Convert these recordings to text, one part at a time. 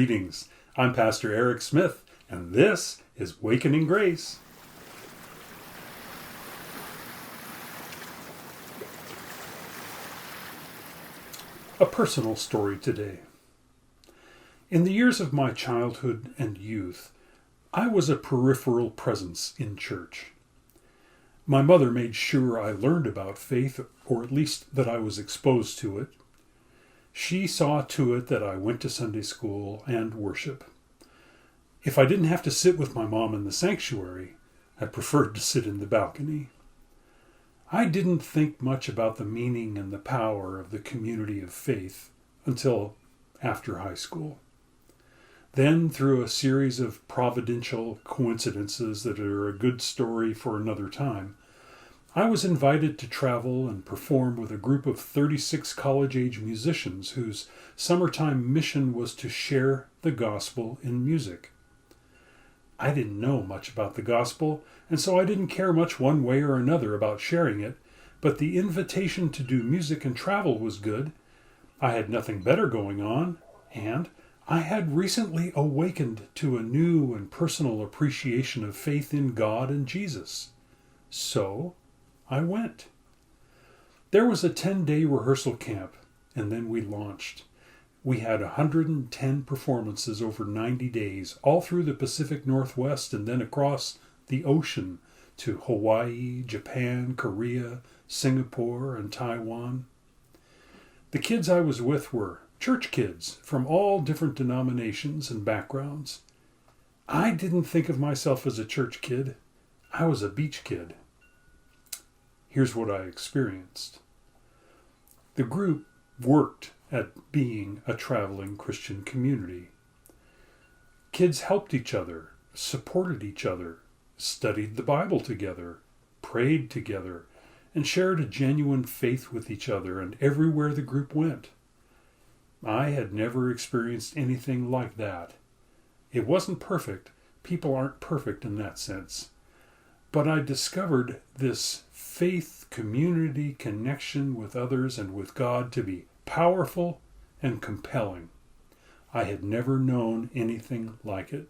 Greetings. I'm Pastor Eric Smith, and this is Wakening Grace. A personal story today. In the years of my childhood and youth, I was a peripheral presence in church. My mother made sure I learned about faith, or at least that I was exposed to it. She saw to it that I went to Sunday school and worship. If I didn't have to sit with my mom in the sanctuary, I preferred to sit in the balcony. I didn't think much about the meaning and the power of the community of faith until after high school. Then, through a series of providential coincidences that are a good story for another time, I was invited to travel and perform with a group of 36 college-age musicians whose summertime mission was to share the gospel in music. I didn't know much about the gospel, and so I didn't care much one way or another about sharing it, but the invitation to do music and travel was good. I had nothing better going on, and I had recently awakened to a new and personal appreciation of faith in God and Jesus. So I went. There was a 10-day rehearsal camp, and then we launched. We had 110 performances over 90 days, all through the Pacific Northwest and then across the ocean to Hawaii, Japan, Korea, Singapore, and Taiwan. The kids I was with were church kids from all different denominations and backgrounds. I didn't think of myself as a church kid. I was a beach kid. Here's what I experienced. The group worked at being a traveling Christian community. Kids helped each other, supported each other, studied the Bible together, prayed together, and shared a genuine faith with each other and everywhere the group went. I had never experienced anything like that. It wasn't perfect. People aren't perfect in that sense. But I discovered this faith, community, connection with others and with God to be powerful and compelling. I had never known anything like it.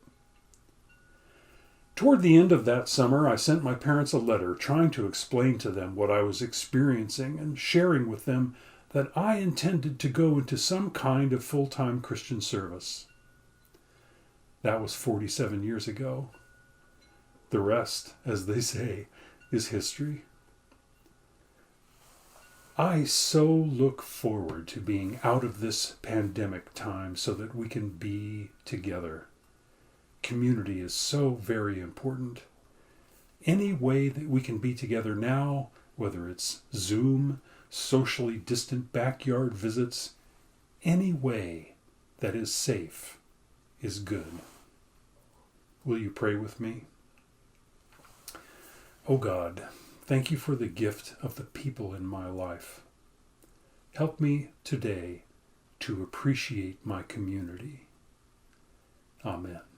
Toward the end of that summer, I sent my parents a letter trying to explain to them what I was experiencing and sharing with them that I intended to go into some kind of full-time Christian service. That was 47 years ago. The rest, as they say, is history. I so look forward to being out of this pandemic time so that we can be together. Community is so very important. Any way that we can be together now, whether it's Zoom, socially distant backyard visits, any way that is safe is good. Will you pray with me? Oh God, thank you for the gift of the people in my life. Help me today to appreciate my community. Amen.